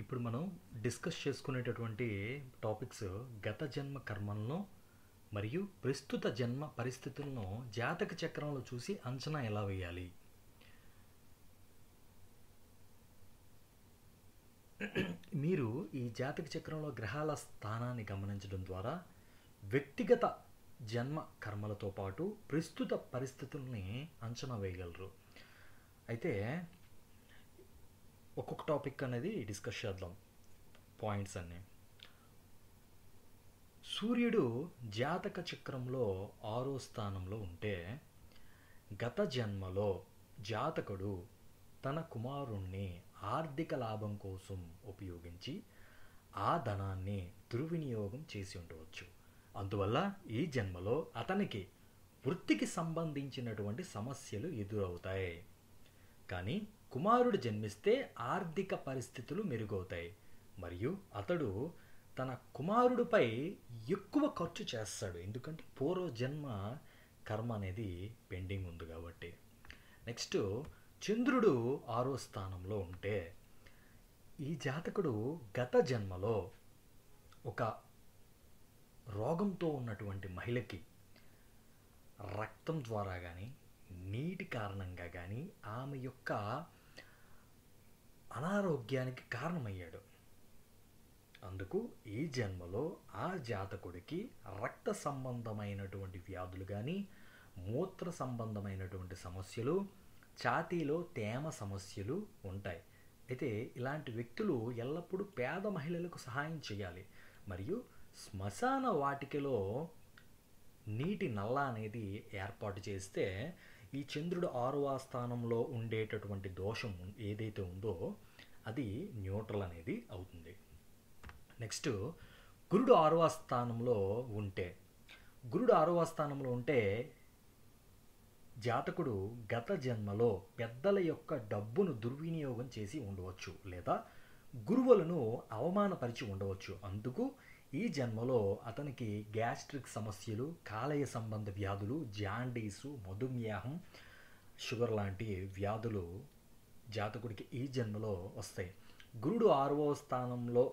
ఇప్పుడు మనం డిస్కస్ చేసుకునేటటువంటి టాపిక్స్ గత జన్మ కర్మలను మరియు ప్రస్తుత జన్మ పరిస్థితులను జాతక చక్రంలో చూసి అంచనా ఎలా వేయాలి. మీరు ఈ జాతక చక్రంలో గ్రహాల స్థానాన్ని గమనించడం ద్వారా వ్యక్తిగత జన్మ కర్మలతో పాటు ప్రస్తుత పరిస్థితుల్ని అంచనా వేయగలరు. అయితే ఒక్కొక్క టాపిక్ అనేది డిస్కస్ చేద్దాం. పాయింట్స్ అన్నీ. సూర్యుడు జాతక చక్రంలో 6వ స్థానంలో ఉంటే గత జన్మలో జాతకుడు తన కుమారుణ్ణి ఆర్థిక లాభం కోసం ఉపయోగించి ఆ ధనాన్ని దుర్వినియోగం చేసి ఉండవచ్చు. అందువల్ల ఈ జన్మలో అతనికి వృత్తికి సంబంధించినటువంటి సమస్యలు ఎదురవుతాయి. కానీ కుమారుడు జన్మిస్తే ఆర్థిక పరిస్థితులు మెరుగవుతాయి మరియు అతడు తన కుమారుడిపై ఎక్కువ ఖర్చు చేస్తాడు, ఎందుకంటే పూర్వజన్మ కర్మ అనేది పెండింగ్ ఉంది కాబట్టి. నెక్స్ట్, చంద్రుడు 6వ స్థానంలో ఉంటే ఈ జాతకుడు గత జన్మలో ఒక రోగంతో ఉన్నటువంటి మహిళకి రక్తం ద్వారా కానీ నీటి కారణంగా కానీ ఆమె యొక్క అనారోగ్యానికి కారణమయ్యాడు. అందుకు ఈ జన్మలో ఆ జాతకుడికి రక్త సంబంధమైనటువంటి వ్యాధులు కానీ మూత్ర సంబంధమైనటువంటి సమస్యలు, ఛాతీలో తేమ సమస్యలు ఉంటాయి. అయితే ఇలాంటి వ్యక్తులు ఎల్లప్పుడూ పేద మహిళలకు సహాయం చేయాలి మరియు శ్మశాన వాటికలో నీటి నల్ల అనేది ఏర్పాటు చేస్తే ఈ చంద్రుడు 6వ స్థానంలో ఉండేటటువంటి దోషం ఏదైతే ఉందో అది న్యూట్రల్ అనేది అవుతుంది. నెక్స్ట్, గురుడు 6వ స్థానంలో ఉంటే జాతకుడు గత జన్మలో పెద్దల యొక్క డబ్బును దుర్వినియోగం చేసి ఉండవచ్చు లేదా గురువులను అవమానపరిచి ఉండవచ్చు. అందుకు ఈ జన్మలో అతనికి గ్యాస్ట్రిక్ సమస్యలు, కాలేయ సంబంధ వ్యాధులు, జాండీసు, మధుమేహం, షుగర్ లాంటి వ్యాధులు జాతకుడికి ఈ జన్మలో వస్తాయి. గురుడు 6వ స్థానంలో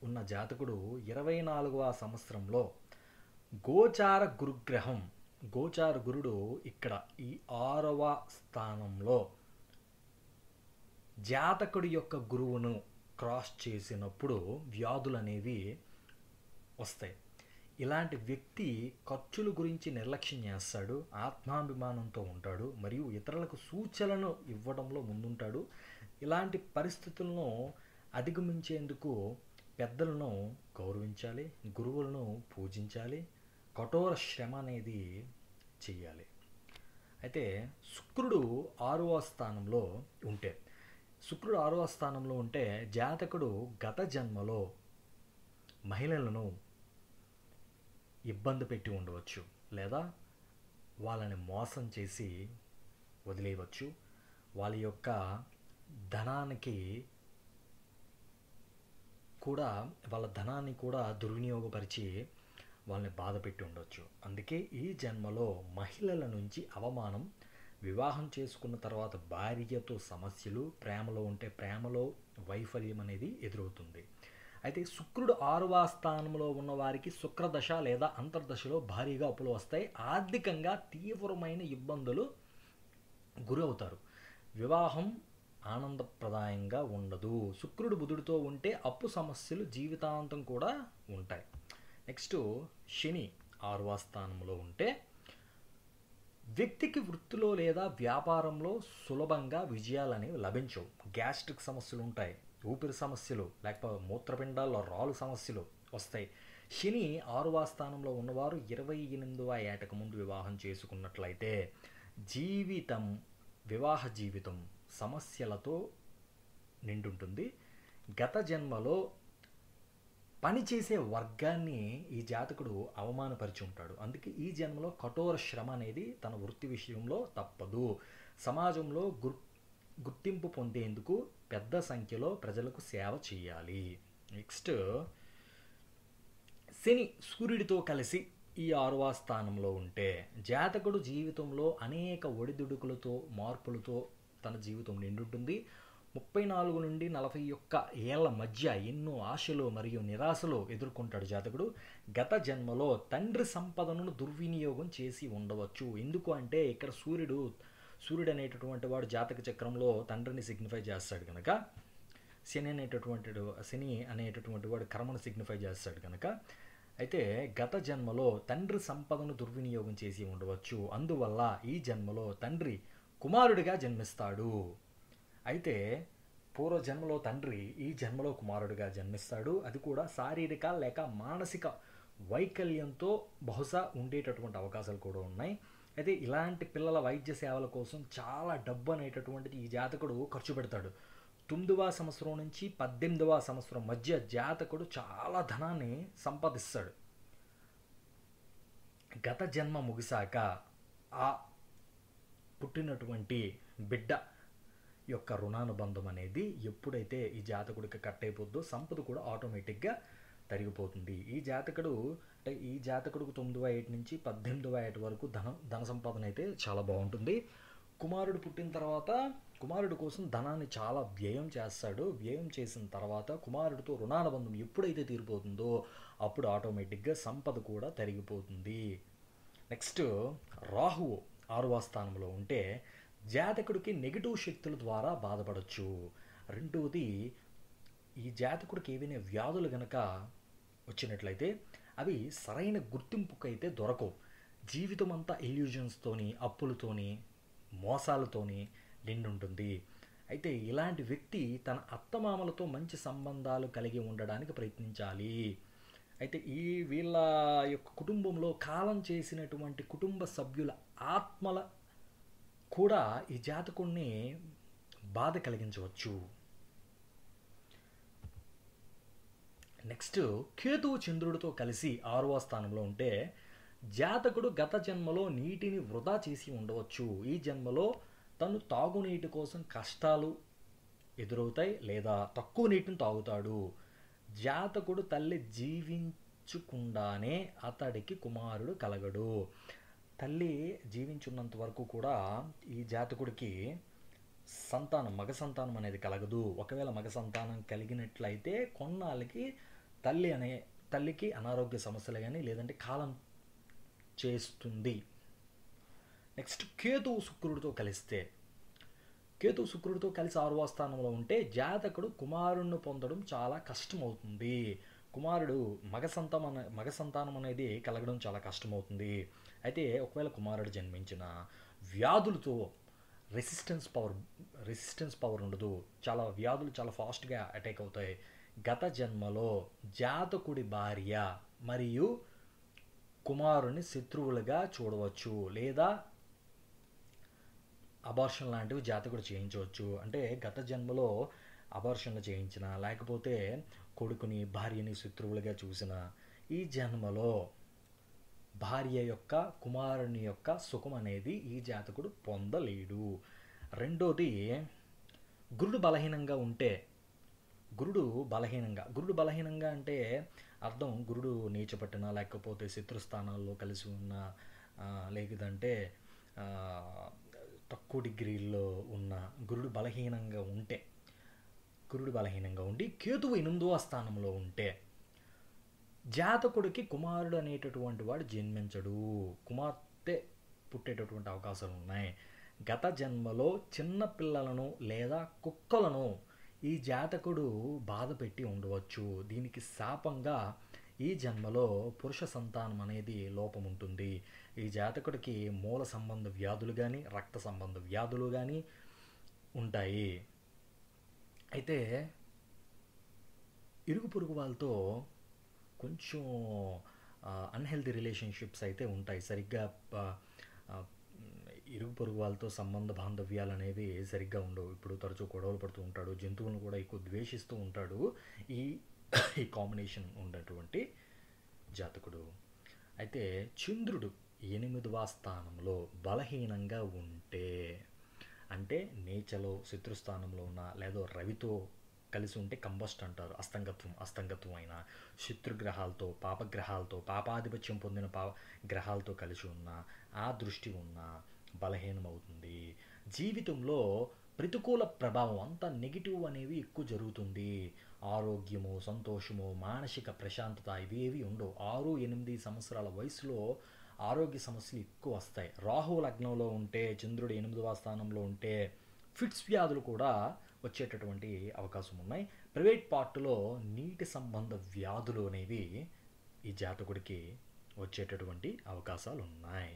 ఉన్న జాతకుడు 24వ సంవత్సరంలో గోచార గురుడు ఇక్కడ ఈ 6వ స్థానంలో జాతకుడి యొక్క గురువును క్రాస్ చేసినప్పుడు వ్యాధులు అనేవి వస్తాయి. ఇలాంటి వ్యక్తి ఖర్చుల గురించి నిర్లక్ష్యం చేస్తాడు, ఆత్మాభిమానంతో ఉంటాడు మరియు ఇతరులకు సూచనలను ఇవ్వడంలో ముందుంటాడు. ఇలాంటి పరిస్థితులను అధిగమించేందుకు పెద్దలను గౌరవించాలి, గురువులను పూజించాలి, కఠోర శ్రమ అనేది చెయ్యాలి. అయితే శుక్రుడు 6వ స్థానంలో ఉంటే జాతకుడు గత జన్మలో మహిళలను ఇబ్బంది పెట్టి ఉండవచ్చు లేదా వాళ్ళని మోసం చేసి వదిలేయవచ్చు. వాళ్ళ యొక్క ధనాన్ని కూడా దుర్వినియోగపరిచి వాళ్ళని బాధ పెట్టి ఉండవచ్చు. అందుకే ఈ జన్మలో మహిళల నుంచి అవమానం, వివాహం చేసుకున్న తర్వాత భార్యతో సమస్యలు, ప్రేమలో ఉంటే ప్రేమలో వైఫల్యం అనేది ఎదురవుతుంది. అయితే శుక్రుడు 6వ స్థానంలో ఉన్న వారికి శుక్రదశ లేదా అంతర్దశలో భారీగా అప్పులు వస్తాయి. ఆర్థికంగా తీవ్రమైన ఇబ్బందులు గురవుతారు. వివాహం ఆనందప్రదాయంగా ఉండదు. శుక్రుడు బుధుడితో ఉంటే అప్పు సమస్యలు జీవితాంతం కూడా ఉంటాయి. నెక్స్ట్, శని 6వ స్థానంలో ఉంటే వ్యక్తికి వృత్తిలో లేదా వ్యాపారంలో సులభంగా విజయాలు అనేవి లభించవు. గ్యాస్ట్రిక్ సమస్యలు ఉంటాయి, ఊపిరి సమస్యలు, లేకపోతే మూత్రపిండాల్లో రాళ్ళు సమస్యలు వస్తాయి. శని 6వ స్థానంలో ఉన్నవారు 28వ ఏటకు ముందు వివాహం చేసుకున్నట్లయితే వివాహ జీవితం సమస్యలతో నిండుంటుంది. గత జన్మలో పనిచేసే వర్గాన్ని ఈ జాతకుడు అవమానపరిచి ఉంటాడు. అందుకే ఈ జన్మలో కఠోర శ్రమ అనేది తన వృత్తి విషయంలో తప్పదు. సమాజంలో గుర్తింపు పొందేందుకు పెద్ద సంఖ్యలో ప్రజలకు సేవ చేయాలి. నెక్స్ట్, శని సూర్యుడితో కలిసి ఈ 6వ స్థానంలో ఉంటే జాతకుడు జీవితంలో అనేక ఒడిదుడుకులతో మార్పులతో తన జీవితం నిండుంటుంది. 34 నుండి 41 ఏళ్ల మధ్య ఎన్నో ఆశలు మరియు నిరాశలు ఎదుర్కొంటాడు జాతకుడు. గత జన్మలో తండ్రి సంపదను దుర్వినియోగం చేసి ఉండవచ్చు. ఎందుకు అంటే ఇక్కడ సూర్యుడు అనేటటువంటి వాడు జాతక చక్రంలో తండ్రిని సిగ్నిఫై చేస్తాడు కనుక, శని అనేటటువంటి వాడు కర్మను సిగ్నిఫై చేస్తాడు కనుక, అయితే గత జన్మలో తండ్రి సంపదను దుర్వినియోగం చేసి ఉండవచ్చు. అందువల్ల ఈ జన్మలో తండ్రి కుమారుడిగా జన్మిస్తాడు. అయితే పూర్వజన్మలో తండ్రి ఈ జన్మలో కుమారుడిగా జన్మిస్తాడు. అది కూడా శారీరక లేక మానసిక వైకల్యంతో బహుశా ఉండేటటువంటి అవకాశాలు కూడా ఉన్నాయి. అయితే ఇలాంటి పిల్లల వైద్య సేవల కోసం చాలా డబ్బు అనేటటువంటిది ఈ జాతకుడు ఖర్చు పెడతాడు. 9వ సంవత్సరం నుంచి 18వ సంవత్సరం మధ్య జాతకుడు చాలా ధనాన్ని సంపాదిస్తాడు. గత జన్మ ముగిశాక ఆ పుట్టినటువంటి బిడ్డ యొక్క రుణానుబంధం అనేది ఎప్పుడైతే ఈ జాతకుడికి కట్ అయిపోద్దో సంపద కూడా ఆటోమేటిక్గా తరిగిపోతుంది. ఈ జాతకుడికి 9వ ఏటి నుంచి 18వ ఏటి వరకు ధన సంపాదన అయితే చాలా బాగుంటుంది. కుమారుడు పుట్టిన తర్వాత కుమారుడు కోసం ధనాన్ని చాలా వ్యయం చేస్తాడు. వ్యయం చేసిన తర్వాత కుమారుడితో రుణానుబంధం ఎప్పుడైతే తీరిపోతుందో అప్పుడు ఆటోమేటిక్గా సంపద కూడా తరిగిపోతుంది. నెక్స్ట్ రాహువు 6వ స్థానంలో ఉంటే జాతకుడికి నెగిటివ్ శక్తుల ద్వారా బాధపడవచ్చు. రెండవది, ఈ జాతకుడికి ఏవైనా వ్యాధులు గనక వచ్చినట్లయితే అవి సరైన గుర్తింపుకైతే దొరకవు. జీవితం అంతా ఇల్యూజన్స్తోని, అప్పులతోని, మోసాలతోని నిండి ఉంటుంది. అయితే ఇలాంటి వ్యక్తి తన అత్తమామలతో మంచి సంబంధాలు కలిగి ఉండడానికి ప్రయత్నించాలి. అయితే వీళ్ళ యొక్క కుటుంబంలో కాలం చేసినటువంటి కుటుంబ సభ్యుల ఆత్మల కూడా ఈ జాతకుడిని బాధ కలిగించవచ్చు. నెక్స్ట్ కేతువు చంద్రుడితో కలిసి 6వ స్థానంలో ఉంటే జాతకుడు గత జన్మలో నీటిని వృధా చేసి ఉండవచ్చు. ఈ జన్మలో తను తాగునీటి కోసం కష్టాలు ఎదురవుతాయి లేదా తక్కువ నీటిని తాగుతాడు. జాతకుడు తల్లి జీవించకుండానే అతడికి కుమారుడు కలగడు. తల్లి జీవించున్నంత వరకు కూడా ఈ జాతకుడికి మగ సంతానం అనేది కలగదు. ఒకవేళ మగ సంతానం కలిగినట్లయితే కొన్నాళ్ళకి తల్లికి అనారోగ్య సమస్యలు కానీ లేదంటే కాలం చేస్తుంది. నెక్స్ట్ కేతువు శుక్రుడితో కలిసి 6వ స్థానంలో ఉంటే జాతకుడు కుమారుణ్ణి పొందడం చాలా కష్టమవుతుంది. కుమారుడు మగ సంతానం అనేది కలగడం చాలా కష్టమవుతుంది. అయితే ఒకవేళ కుమారుడు జన్మించిన వ్యాధులతో రెసిస్టెన్స్ పవర్ ఉండదు. వ్యాధులు చాలా ఫాస్ట్గా అటాక్ అవుతాయి. గత జన్మలో జాతకుడి భార్య మరియు కుమారుని శత్రువులుగా చూడవచ్చు లేదా అబార్షన్ లాంటివి జాతకుడు చేయించవచ్చు. అంటే గత జన్మలో అబార్షన్లు చేయించిన లేకపోతే కొడుకుని భార్యని శత్రువులుగా చూసిన ఈ జన్మలో భార్య యొక్క కుమారుని యొక్క సుఖం అనేది ఈ జాతకుడు పొందలేడు. రెండోది, గురుడు బలహీనంగా అంటే అర్థం గురుడు నీచపట్టిన లేకపోతే శత్రుస్థానాల్లో కలిసి ఉన్న లేదంటే తక్కువ డిగ్రీల్లో ఉన్న గురుడు బలహీనంగా ఉండి కేతువు 8వ స్థానంలో ఉంటే జాతకుడికి కుమారుడు అనేటటువంటి వాడు జన్మించడు. కుమార్తె పుట్టేటటువంటి అవకాశాలు ఉన్నాయి. గత జన్మలో చిన్న పిల్లలను లేదా కుక్కలను ఈ జాతకుడు బాధ పెట్టి ఉండవచ్చు. దీనికి శాపంగా ఈ జన్మలో పురుష సంతానం అనేది లోపం ఉంటుంది. ఈ జాతకుడికి మూల సంబంధ వ్యాధులు కానీ రక్త సంబంధ వ్యాధులు కానీ ఉంటాయి. అయితే ఇరుగు పొరుగు వాళ్ళతో కొంచెం అన్హెల్తీ రిలేషన్షిప్స్ అయితే ఉంటాయి. సరిగ్గా ఇరుగు పొరుగు వాళ్ళతో సంబంధ బాంధవ్యాలు అనేవి సరిగ్గా ఉండవు. ఇప్పుడు తరచూ గొడవలు పడుతూ ఉంటాడు. జంతువులను కూడా ఎక్కువ ద్వేషిస్తూ ఉంటాడు ఈ కాంబినేషన్ ఉన్నటువంటి జాతకుడు. అయితే చంద్రుడు 8వ స్థానంలో బలహీనంగా ఉంటే, అంటే నేచలో శత్రుస్థానంలో ఉన్న లేదా రవితో కలిసి ఉంటే కంబస్ట్ అంటారు. అస్తంగత్వం అయిన శత్రుగ్రహాలతో పాపగ్రహాలతో పాపాధిపత్యం పొందిన గ్రహాలతో కలిసి ఉన్న ఆ దృష్టి ఉన్న బలహీనమవుతుంది. జీవితంలో ప్రతికూల ప్రభావం అంతా నెగిటివ్ అనేవి ఎక్కువ జరుగుతుంది. ఆరోగ్యము, సంతోషము, మానసిక ప్రశాంతత ఇవేవి ఉండవు. 6-8 సంవత్సరాల వయసులో ఆరోగ్య సమస్యలు ఎక్కువ వస్తాయి. రాహు లగ్నంలో ఉంటే, చంద్రుడు 8వ స్థానంలో ఉంటే ఫిట్స్ వ్యాధులు కూడా వచ్చేటటువంటి అవకాశం ఉన్నాయి. ప్రైవేట్ పార్టులో నీటి సంబంధ వ్యాధులు అనేవి ఈ జాతకుడికి వచ్చేటటువంటి అవకాశాలు ఉన్నాయి.